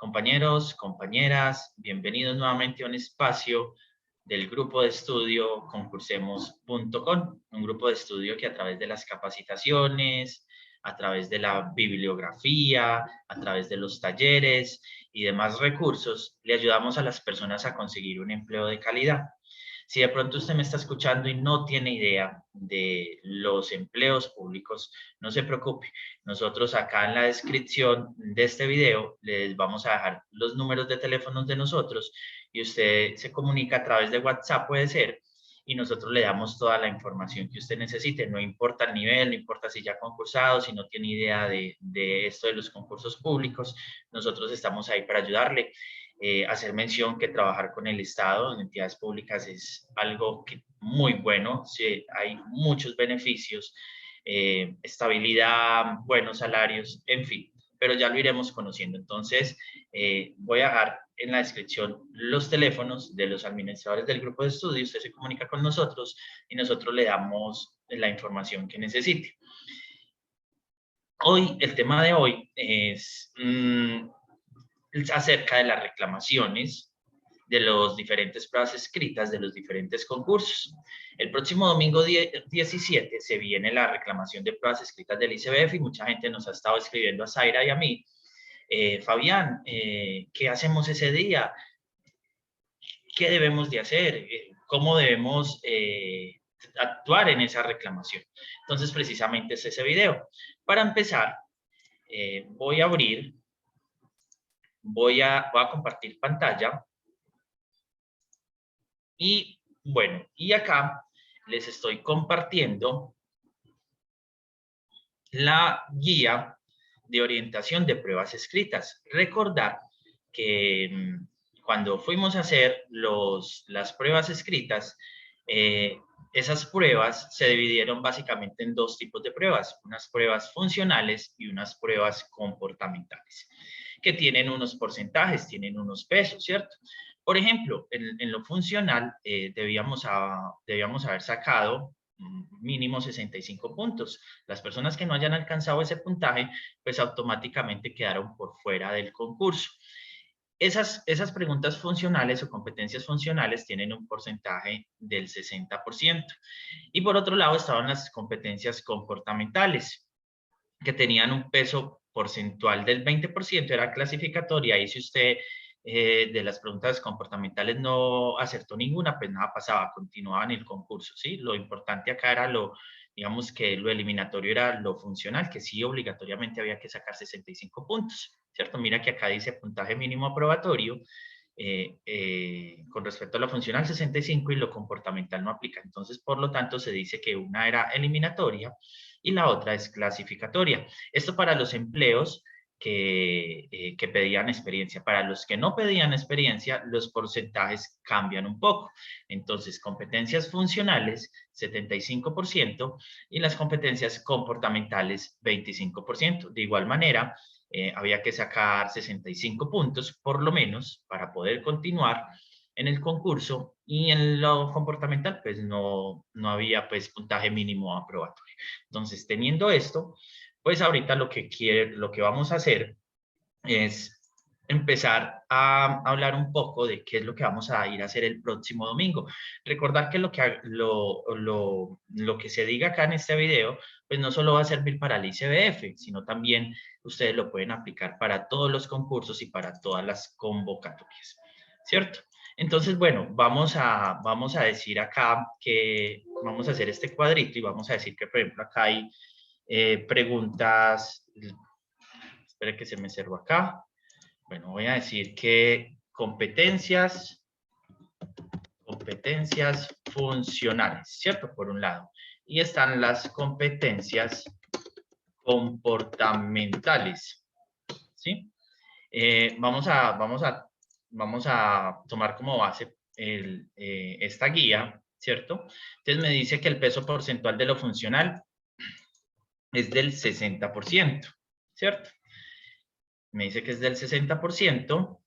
Compañeros, compañeras, bienvenidos nuevamente a un espacio del grupo de estudio concursemos.com, un grupo de estudio que a través de las capacitaciones, a través de la bibliografía, a través de los talleres y demás recursos, le ayudamos a las personas a conseguir un empleo de calidad. Si de pronto usted me está escuchando y no tiene idea de los empleos públicos, no se preocupe. Nosotros acá en la descripción de este video les vamos a dejar los números de teléfonos de nosotros y usted se comunica a través de WhatsApp, puede ser, y nosotros le damos toda la información que usted necesite. No importa el nivel, no importa si ya ha concursado, si no tiene idea de esto de los concursos públicos, nosotros estamos ahí para ayudarle. Hacer mención que trabajar con el Estado en entidades públicas es algo muy bueno, sí, hay muchos beneficios, estabilidad, buenos salarios, en fin, pero ya lo iremos conociendo. Entonces, voy a dejar en la descripción los teléfonos de los administradores del grupo de estudio. Usted se comunica con nosotros y nosotros le damos la información que necesite. Hoy, el tema de hoy es acerca de las reclamaciones de las diferentes pruebas escritas de los diferentes concursos. El próximo domingo 17 se viene la reclamación de pruebas escritas del ICBF y mucha gente nos ha estado escribiendo a Zaira y a mí. Fabián, ¿qué hacemos ese día? ¿Qué debemos de hacer? ¿Cómo debemos actuar en esa reclamación? Entonces, precisamente es ese video. Para empezar, voy a abrir, voy a compartir pantalla. Y bueno, y acá les estoy compartiendo la guía de orientación de pruebas escritas. Recordar que cuando fuimos a hacer las pruebas escritas, esas pruebas se dividieron básicamente en dos tipos de pruebas, unas pruebas funcionales y unas pruebas comportamentales, que tienen unos porcentajes, tienen unos pesos, ¿cierto? Por ejemplo, en lo funcional debíamos haber sacado mínimo 65 puntos. Las personas que no hayan alcanzado ese puntaje, pues automáticamente quedaron por fuera del concurso. Esas preguntas funcionales o competencias funcionales tienen un porcentaje del 60%. Y por otro lado estaban las competencias comportamentales, que tenían un peso porcentual del 20%, era clasificatoria, y si usted de las preguntas comportamentales no acertó ninguna, pues nada pasaba, continuaba en el concurso, ¿sí? Lo importante acá era digamos que lo eliminatorio era lo funcional, que sí obligatoriamente había que sacar 65 puntos, ¿cierto? Mira que acá dice puntaje mínimo aprobatorio, con respecto a lo funcional 65 y lo comportamental no aplica. Entonces, por lo tanto, se dice que una era eliminatoria y la otra es clasificatoria. Esto para los empleos que pedían experiencia. Para los que no pedían experiencia, los porcentajes cambian un poco. Entonces, competencias funcionales, 75%, y las competencias comportamentales, 25%. De igual manera, había que sacar 65 puntos, por lo menos, para poder continuar en el concurso, y en lo comportamental, pues no había pues puntaje mínimo aprobatorio. Entonces, teniendo esto, pues ahorita lo que vamos a hacer es empezar a hablar un poco de qué es lo que vamos a ir a hacer el próximo domingo. Recordar que lo que se diga acá en este video, pues no solo va a servir para el ICBF, sino también ustedes lo pueden aplicar para todos los concursos y para todas las convocatorias, ¿cierto? Entonces, bueno, vamos a decir acá que vamos a hacer este cuadrito y vamos a decir que, por ejemplo, acá hay preguntas. Espera que se me cerró acá. Bueno, voy a decir que competencias funcionales, ¿cierto? Por un lado. Y están las competencias comportamentales, ¿sí? Vamos a tomar como base esta guía, ¿cierto? Entonces me dice que el peso porcentual de lo funcional es del 60%, ¿cierto? Me dice que es del 60%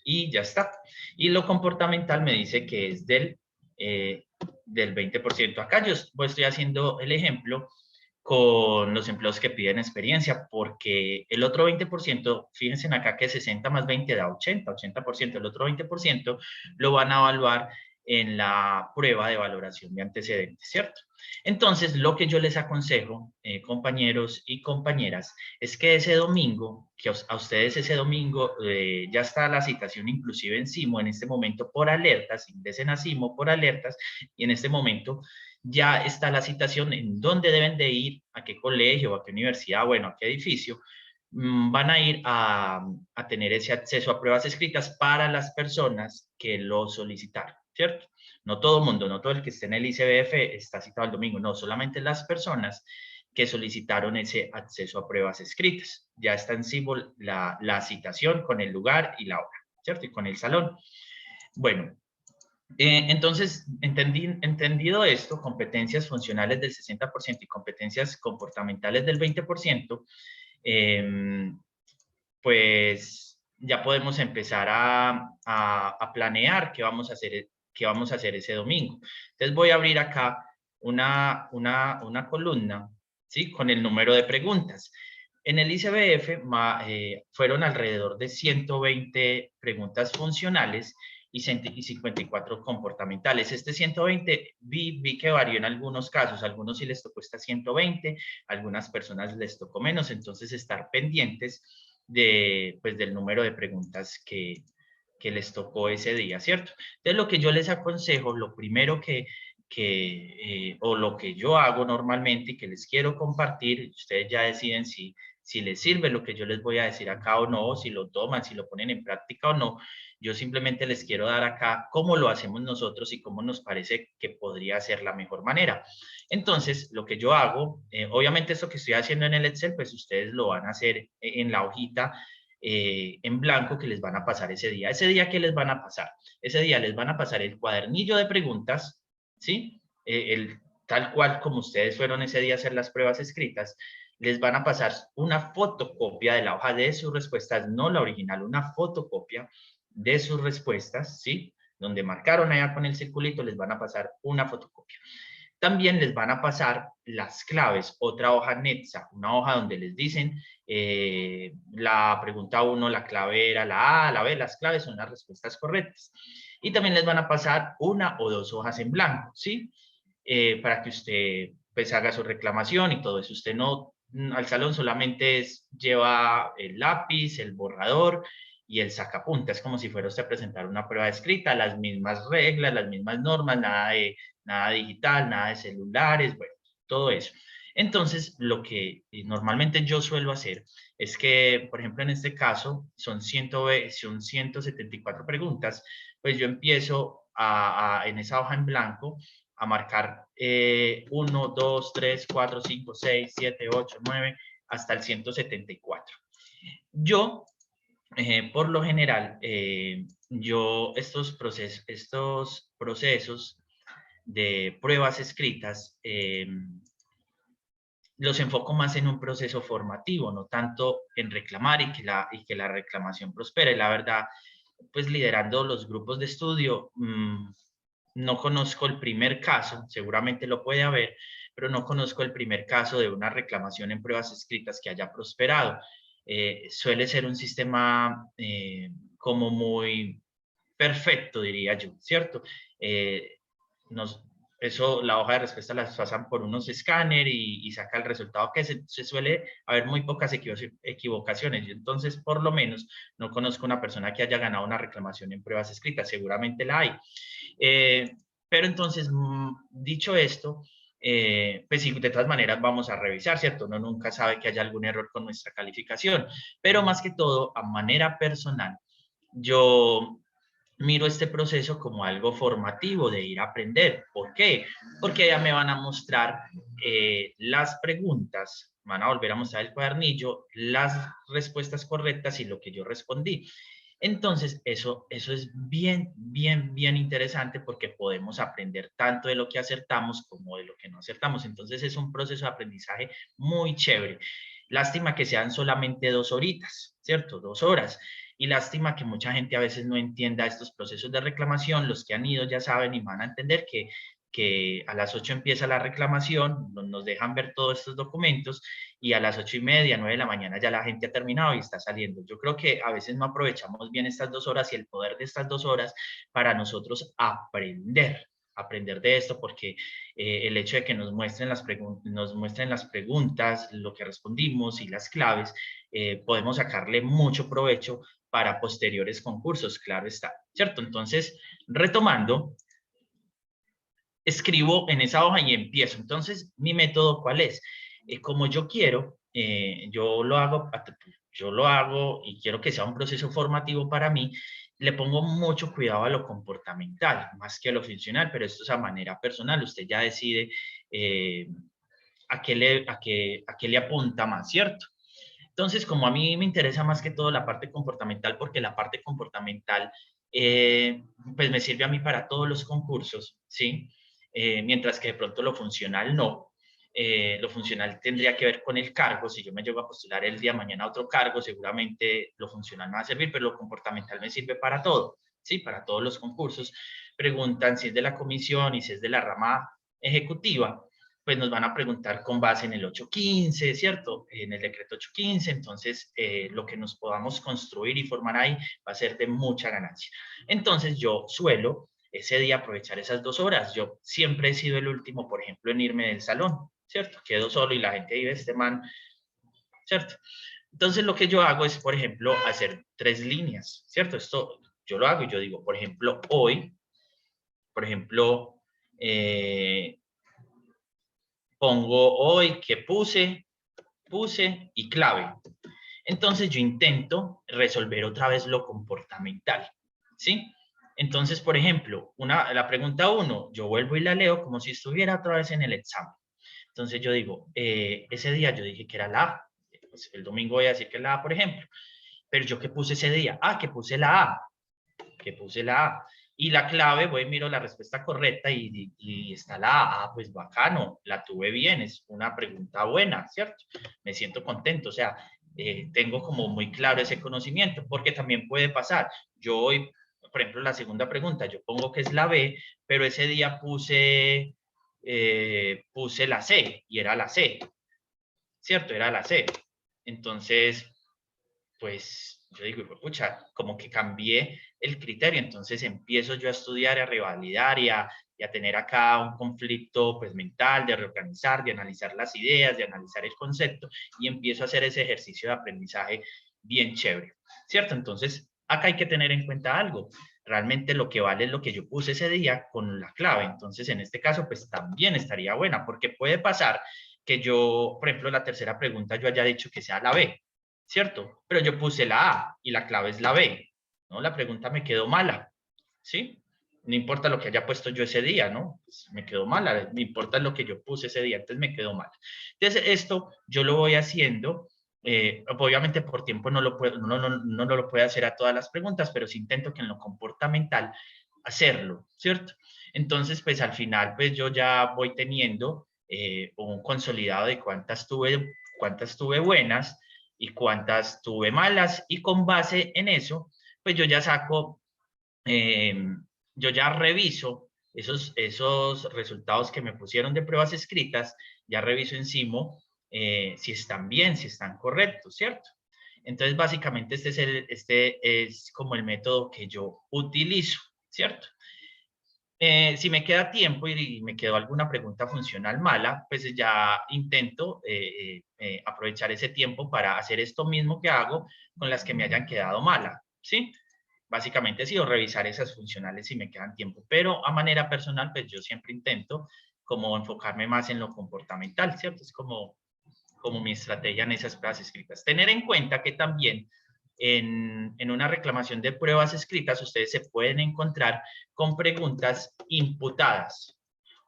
y ya está. Y lo comportamental me dice que es del 20%. Acá yo estoy haciendo el ejemplo con los empleos que piden experiencia, porque el otro 20%, fíjense acá que 60 más 20 da 80, 80%, el otro 20% lo van a evaluar en la prueba de valoración de antecedentes, ¿cierto? Entonces, lo que yo les aconsejo, compañeros y compañeras, es que ese domingo, que a ustedes ese domingo ya está la citación inclusive en Simo, en este momento por alertas, ingresen a Simo por alertas, y en este momento ya está la citación en dónde deben de ir, a qué colegio, a qué universidad, bueno, a qué edificio, van a ir a tener ese acceso a pruebas escritas para las personas que lo solicitaron, ¿cierto? No todo el mundo, no todo el que esté en el ICBF está citado el domingo, no, solamente las personas que solicitaron ese acceso a pruebas escritas. Ya está en símbolo la citación con el lugar y la hora, ¿cierto? Y con el salón. Bueno, entonces, entendido esto, competencias funcionales del 60% y competencias comportamentales del 20%, pues ya podemos empezar a planear qué vamos a hacer ese domingo. Entonces voy a abrir acá una columna, ¿sí? Con el número de preguntas. En el ICBF fueron alrededor de 120 preguntas funcionales y 54 comportamentales. Este 120 vi que varió en algunos casos, algunos sí les tocó esta 120, algunas personas les tocó menos, entonces estar pendientes pues, del número de preguntas que les tocó ese día, ¿cierto? Entonces, lo que yo les aconsejo, lo primero o lo que yo hago normalmente y que les quiero compartir, ustedes ya deciden si les sirve lo que yo les voy a decir acá o no, si lo toman, si lo ponen en práctica o no. Yo simplemente les quiero dar acá cómo lo hacemos nosotros y cómo nos parece que podría ser la mejor manera. Entonces, lo que yo hago, obviamente esto que estoy haciendo en el Excel, pues ustedes lo van a hacer en la hojita en blanco que les van a pasar ese día. ¿Ese día qué les van a pasar? Ese día les van a pasar el cuadernillo de preguntas, ¿sí? Tal cual como ustedes fueron ese día a hacer las pruebas escritas, les van a pasar una fotocopia de la hoja de sus respuestas, no la original, una fotocopia de sus respuestas, ¿sí? Donde marcaron allá con el circulito, les van a pasar una fotocopia. También les van a pasar las claves, otra hoja Netza, una hoja donde les dicen la pregunta 1, la clave era la A, la B, las claves son las respuestas correctas. Y también les van a pasar una o dos hojas en blanco, ¿sí? Para que usted pues haga su reclamación y todo eso. Usted no, al salón solamente lleva el lápiz, el borrador y el sacapuntas, como si fuera usted a presentar una prueba escrita, las mismas reglas, las mismas normas, nada digital, nada de celulares, bueno, todo eso. Entonces, lo que normalmente yo suelo hacer es que, por ejemplo, en este caso, son 174 preguntas, pues yo empiezo en esa hoja en blanco a marcar 1, 2, 3, 4, 5, 6, 7, 8, 9, hasta el 174. Yo, por lo general, yo estos procesos de pruebas escritas los enfoco más en un proceso formativo, no tanto en reclamar y que la reclamación prospere. La verdad, pues liderando los grupos de estudio, no conozco el primer caso, seguramente lo puede haber, pero no conozco el primer caso de una reclamación en pruebas escritas que haya prosperado. Suele ser un sistema como muy perfecto, diría yo, ¿cierto? Nos, la hoja de respuesta las pasan por unos escáner y saca el resultado que se suele haber muy pocas equivocaciones. Yo entonces, por lo menos, no conozco una persona que haya ganado una reclamación en pruebas escritas, seguramente la hay. Pero entonces, dicho esto, pues sí, de todas maneras vamos a revisar, ¿cierto? Uno nunca sabe que haya algún error con nuestra calificación, pero más que todo, a manera personal, yo miro este proceso como algo formativo de ir a aprender. ¿Por qué? Porque ya me van a mostrar las preguntas, van a volver a mostrar el cuadernillo, las respuestas correctas y lo que yo respondí. Entonces, eso es bien interesante porque podemos aprender tanto de lo que acertamos como de lo que no acertamos. Entonces, es un proceso de aprendizaje muy chévere. Lástima que sean solamente 2 horitas, ¿cierto? 2 horas. Y lástima que mucha gente a veces no entienda estos procesos de reclamación. Los que han ido ya saben y van a entender que que a las 8 empieza la reclamación, nos dejan ver todos estos documentos y a las 8:30, 9 de la mañana ya la gente ha terminado y está saliendo. Yo creo que a veces no aprovechamos bien estas 2 horas y el poder de estas 2 horas para nosotros aprender de esto, porque el hecho de que nos muestren las preguntas, lo que respondimos y las claves, podemos sacarle mucho provecho para posteriores concursos, claro está, ¿cierto? Entonces, retomando, escribo en esa hoja y empiezo. Entonces, mi método, ¿cuál es? Como yo quiero, yo lo hago y quiero que sea un proceso formativo para mí, le pongo mucho cuidado a lo comportamental, más que a lo funcional, pero esto es a manera personal, usted ya decide a qué le apunta más, ¿cierto? Entonces, como a mí me interesa más que todo la parte comportamental, porque la parte comportamental, pues me sirve a mí para todos los concursos, ¿sí? Mientras que de pronto lo funcional no. Lo funcional tendría que ver con el cargo. Si yo me llego a postular el día de mañana a otro cargo, seguramente lo funcional me va a servir, pero lo comportamental me sirve para todo, ¿sí? Para todos los concursos. Preguntan si es de la comisión y si es de la rama ejecutiva, pues nos van a preguntar con base en el 815, ¿cierto? En el decreto 815, entonces lo que nos podamos construir y formar ahí va a ser de mucha ganancia. Entonces yo suelo ese día aprovechar esas 2 horas. Yo siempre he sido el último, por ejemplo, en irme del salón, ¿cierto? Quedo solo y la gente vive este man, ¿cierto? Entonces lo que yo hago es, por ejemplo, hacer 3 líneas, ¿cierto? Esto yo lo hago y yo digo, por ejemplo, hoy, por ejemplo, pongo hoy que puse y clave. Entonces yo intento resolver otra vez lo comportamental, ¿sí? Entonces, por ejemplo, la pregunta 1, yo vuelvo y la leo como si estuviera otra vez en el examen. Entonces yo digo, ese día yo dije que era la A, pues el domingo voy a decir que es la A, por ejemplo, pero yo qué puse ese día, que puse la A, que puse la A. Y la clave, voy y miro la respuesta correcta y está la A. Pues bacano, la tuve bien, es una pregunta buena, ¿cierto? Me siento contento, o sea, tengo como muy claro ese conocimiento, porque también puede pasar. Yo hoy, por ejemplo, la segunda pregunta, yo pongo que es la B, pero ese día puse la C y era la C, ¿cierto? Era la C. Entonces, pues yo digo, pucha, como que cambié el criterio, entonces empiezo yo a estudiar, a revalidar y a tener acá un conflicto pues mental, de reorganizar, de analizar las ideas, de analizar el concepto y empiezo a hacer ese ejercicio de aprendizaje bien chévere, ¿cierto? Entonces, acá hay que tener en cuenta algo. Realmente lo que vale es lo que yo puse ese día con la clave. Entonces, en este caso, pues también estaría buena, porque puede pasar que yo, por ejemplo, la tercera pregunta yo haya dicho que sea la B, ¿cierto? Pero yo puse la A y la clave es la B, ¿no? La pregunta me quedó mala, ¿sí? No importa lo que haya puesto yo ese día, ¿no? Pues me quedó mala, me importa lo que yo puse ese día, entonces me quedó mala. Entonces, esto yo lo voy haciendo, obviamente por tiempo no lo puedo hacer a todas las preguntas, pero sí intento que en lo comportamental hacerlo, ¿cierto? Entonces, pues al final, pues yo ya voy teniendo un consolidado de cuántas tuve buenas, y cuántas tuve malas, y con base en eso, pues yo ya saco, yo ya reviso esos resultados que me pusieron de pruebas escritas, ya reviso encima si están bien, si están correctos, ¿cierto? Entonces, básicamente este es como el método que yo utilizo, ¿cierto? Si me queda tiempo y me quedó alguna pregunta funcional mala, pues ya intento aprovechar ese tiempo para hacer esto mismo que hago con las que me hayan quedado mala, ¿sí? Básicamente sí, o revisar esas funcionales si me quedan tiempo, pero a manera personal, pues yo siempre intento como enfocarme más en lo comportamental, ¿cierto? Es como mi estrategia en esas pruebas escritas. Tener en cuenta que también en una reclamación de pruebas escritas ustedes se pueden encontrar con preguntas imputadas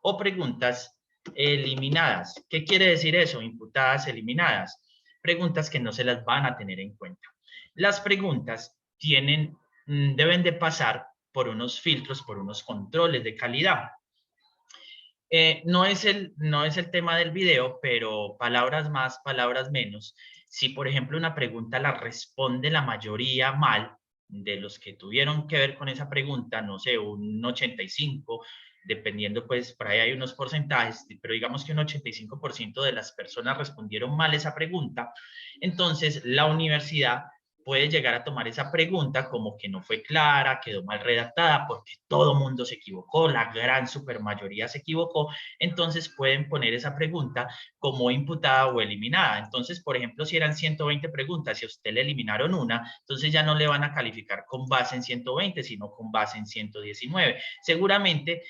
o preguntas eliminadas. ¿Qué quiere decir eso? Imputadas, eliminadas. Preguntas que no se las van a tener en cuenta. Las preguntas deben de pasar por unos filtros, por unos controles de calidad. No es el tema del video, pero palabras más, palabras menos. Si, por ejemplo, una pregunta la responde la mayoría mal, de los que tuvieron que ver con esa pregunta, no sé, un 85, dependiendo, pues, por ahí hay unos porcentajes, pero digamos que un 85% de las personas respondieron mal esa pregunta, entonces la universidad puede llegar a tomar esa pregunta como que no fue clara, quedó mal redactada, porque todo mundo se equivocó, la gran supermayoría se equivocó, entonces pueden poner esa pregunta como imputada o eliminada. Entonces, por ejemplo, si eran 120 preguntas y a usted le eliminaron una, entonces ya no le van a calificar con base en 120, sino con base en 119. Seguramente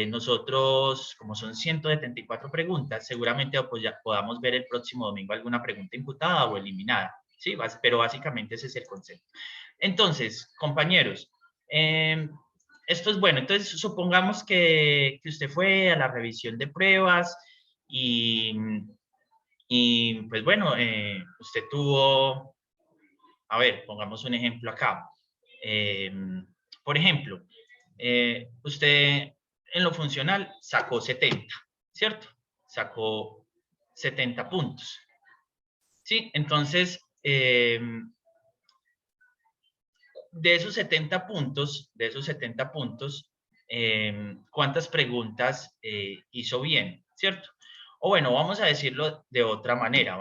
nosotros, como son 174 preguntas, seguramente pues ya podamos ver el próximo domingo alguna pregunta imputada o eliminada. Sí, pero básicamente ese es el concepto. Entonces, compañeros, esto es bueno. Entonces, supongamos que usted fue a la revisión de pruebas y pues bueno, usted tuvo, a ver, pongamos un ejemplo acá. Por ejemplo, usted en lo funcional sacó 70, ¿cierto? Sacó 70 puntos. Sí, entonces, de esos 70 puntos, ¿cuántas preguntas hizo bien? ¿Cierto? O bueno, vamos a decirlo de otra manera,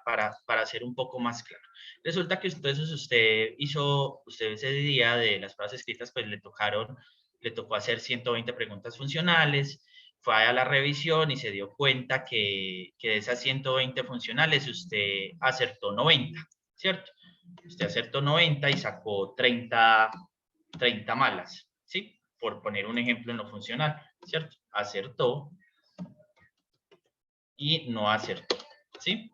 para ser un poco más claro. Resulta que entonces usted ese día de las pruebas escritas, pues le tocó hacer 120 preguntas funcionales, fue a la revisión y se dio cuenta que de esas 120 funcionales usted acertó 90, ¿cierto? Usted acertó 90 y sacó 30 malas, ¿sí? Por poner un ejemplo en lo funcional, ¿cierto? Acertó y no acertó, ¿sí?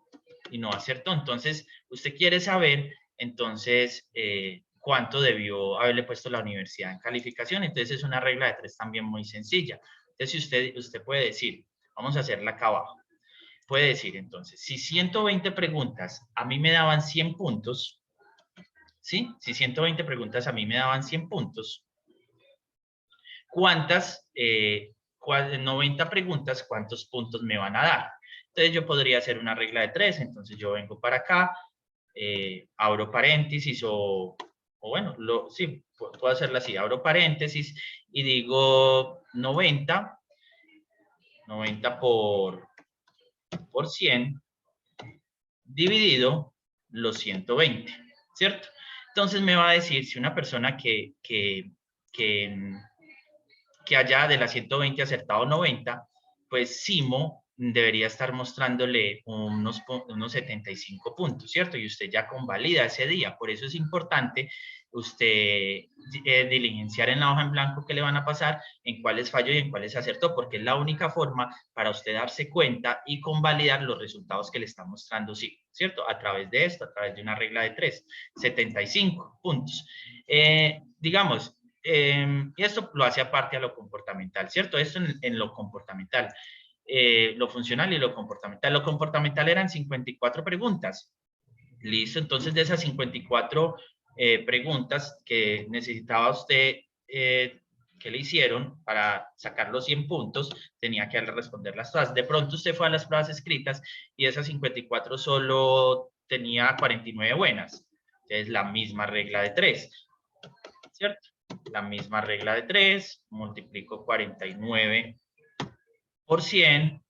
Y no acertó. Entonces, usted quiere saber, entonces, cuánto debió haberle puesto la universidad en calificación. Entonces, es una regla de 3 también muy sencilla. Entonces, si usted puede decir, vamos a hacerla acá abajo. Puede decir, entonces, si 120 preguntas a mí me daban 100 puntos, ¿sí? Si 120 preguntas a mí me daban 100 puntos, ¿cuántas, 90 preguntas, cuántos puntos me van a dar? Entonces yo podría hacer una regla de 3, entonces yo vengo para acá, abro paréntesis o bueno, sí, puedo hacerla así, abro paréntesis y digo 90 por 100 dividido los 120, ¿cierto? Entonces me va a decir si una persona que haya de las 120 acertado 90, pues Simo debería estar mostrándole unos 75 puntos, ¿cierto? Y usted ya convalida ese día. Por eso es importante usted diligenciar en la hoja en blanco que le van a pasar en cuáles falló y en cuáles acertó, porque es la única forma para usted darse cuenta y convalidar los resultados que le está mostrando, sí, ¿cierto? A través de esto, a través de una regla de 3, 75 puntos. Digamos, y esto lo hace aparte a lo comportamental, ¿cierto? Esto en lo comportamental, lo funcional y lo comportamental. Lo comportamental eran 54 preguntas. Listo, entonces de esas 54 preguntas que necesitaba usted que le hicieron para sacar los 100 puntos, tenía que responderlas todas. De pronto usted fue a las pruebas escritas y de esas 54 solo tenía 49 buenas. Es la misma regla de 3, ¿cierto? La misma regla de 3, multiplico 49 por 100,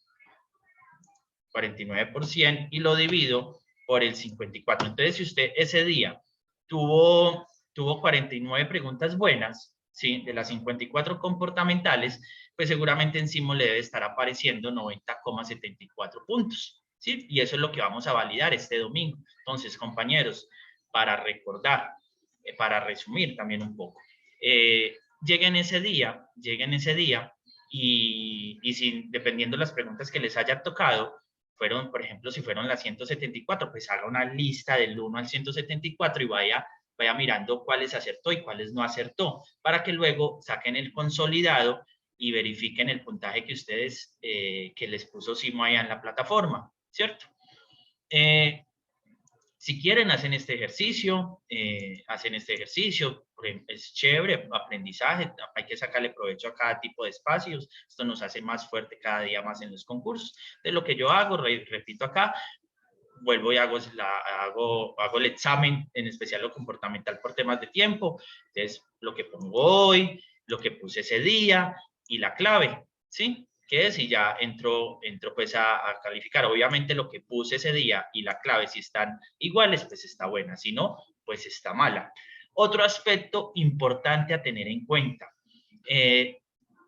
49 por 100 y lo divido por el 54. Entonces, si usted ese día tuvo 49 preguntas buenas, ¿sí? De las 54 comportamentales, pues seguramente encima le debe estar apareciendo 90,74 puntos, ¿sí? Y eso es lo que vamos a validar este domingo. Entonces, compañeros, para recordar, para resumir también un poco, lleguen ese día y si, dependiendo de las preguntas que les haya tocado, fueron, por ejemplo, si fueron las 174, pues haga una lista del 1 al 174 y vaya mirando cuáles acertó y cuáles no acertó, para que luego saquen el consolidado y verifiquen el puntaje que ustedes, que les puso Simo allá en la plataforma, ¿cierto? Si quieren, hacen este ejercicio, es chévere, aprendizaje, hay que sacarle provecho a cada tipo de espacios, esto nos hace más fuerte cada día más en los concursos. De lo que yo hago, repito acá, vuelvo y hago el examen, en especial lo comportamental por temas de tiempo, entonces lo que pongo hoy, lo que puse ese día, y la clave, ¿sí? ¿Qué es? Y ya entro pues a calificar. Obviamente lo que puse ese día y la clave, si están iguales, pues está buena. Si no, pues está mala. Otro aspecto importante a tener en cuenta.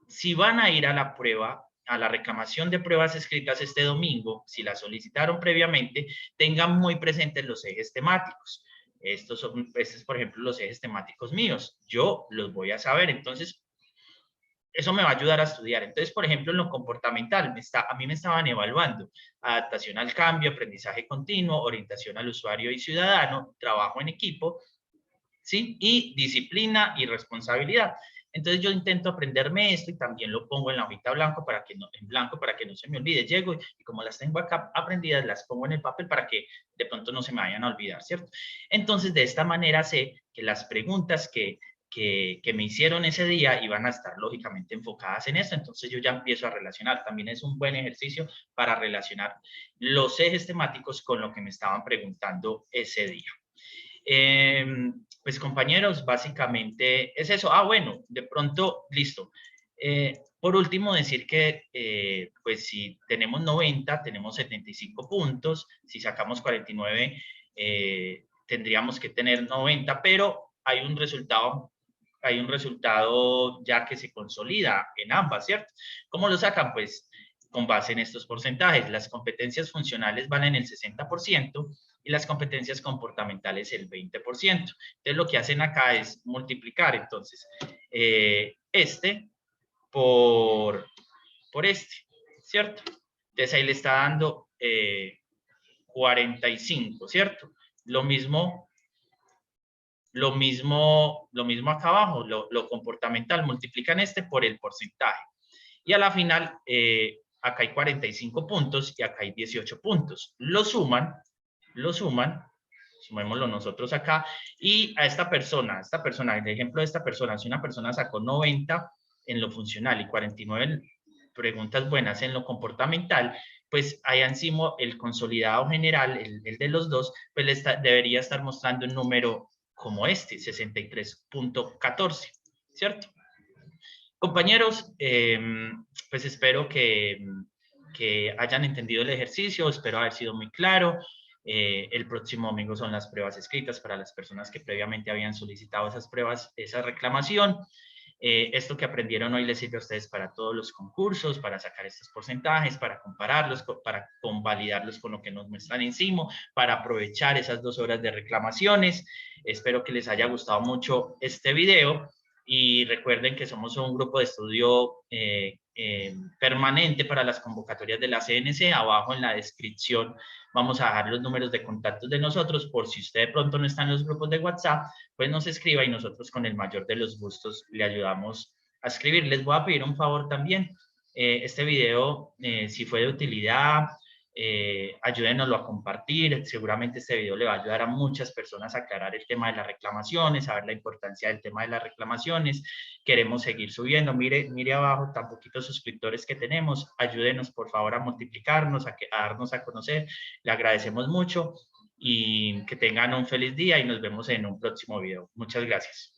Si van a ir a la prueba, a la reclamación de pruebas escritas este domingo, si la solicitaron previamente, tengan muy presentes los ejes temáticos. Estos son, por ejemplo, los ejes temáticos míos. Yo los voy a saber, entonces eso me va a ayudar a estudiar. Entonces, por ejemplo, en lo comportamental, a mí me estaban evaluando adaptación al cambio, aprendizaje continuo, orientación al usuario y ciudadano, trabajo en equipo, ¿sí? Y disciplina y responsabilidad. Entonces yo intento aprenderme esto y también lo pongo en la hojita en blanco para que no se me olvide. Llego y como las tengo acá aprendidas, las pongo en el papel para que de pronto no se me vayan a olvidar, ¿cierto? Entonces de esta manera sé que las preguntas que me hicieron ese día iban a estar lógicamente enfocadas en esto. Entonces yo ya empiezo a relacionar. También es un buen ejercicio para relacionar los ejes temáticos con lo que me estaban preguntando ese día. Pues compañeros, básicamente es eso. Bueno, de pronto, listo. Por último, decir que pues si tenemos 90, tenemos 75 puntos. Si sacamos 49, tendríamos que tener 90, pero hay un resultado ya que se consolida en ambas, ¿cierto? ¿Cómo lo sacan? Pues con base en estos porcentajes. Las competencias funcionales valen el 60% y las competencias comportamentales el 20%. Entonces, lo que hacen acá es multiplicar, entonces, este por este, ¿cierto? Entonces, ahí le está dando 45, ¿cierto? Lo mismo acá abajo, lo comportamental, multiplican este por el porcentaje. Y a la final, acá hay 45 puntos y acá hay 18 puntos. Lo suman, sumémoslo nosotros acá, y a esta persona, el ejemplo de esta persona, si una persona sacó 90 en lo funcional y 49 preguntas buenas en lo comportamental, pues ahí encima el consolidado general, el de los dos, pues debería estar mostrando un número como este, 63.14, ¿cierto? Compañeros, pues espero que hayan entendido el ejercicio, espero haber sido muy claro. El próximo domingo son las pruebas escritas para las personas que previamente habían solicitado esas pruebas, esa reclamación. Esto que aprendieron hoy les sirve a ustedes para todos los concursos, para sacar estos porcentajes, para compararlos, para convalidarlos con lo que nos muestran encima, para aprovechar esas 2 horas de reclamaciones. Espero que les haya gustado mucho este video y recuerden que somos un grupo de estudio permanente para las convocatorias de la CNC. Abajo en la descripción vamos a dejar los números de contactos de nosotros por si usted de pronto no está en los grupos de WhatsApp, pues nos escriba y nosotros con el mayor de los gustos le ayudamos a escribir. Les voy a pedir un favor también. Este video, si fue de utilidad, ayúdenoslo a compartir. Seguramente este video le va a ayudar a muchas personas a aclarar el tema de las reclamaciones, a ver la importancia del tema de las reclamaciones. Queremos seguir subiendo. Mire abajo tan poquitos suscriptores que tenemos. Ayúdenos por favor a multiplicarnos, a darnos a conocer. Le agradecemos mucho y que tengan un feliz día y nos vemos en un próximo video. Muchas gracias.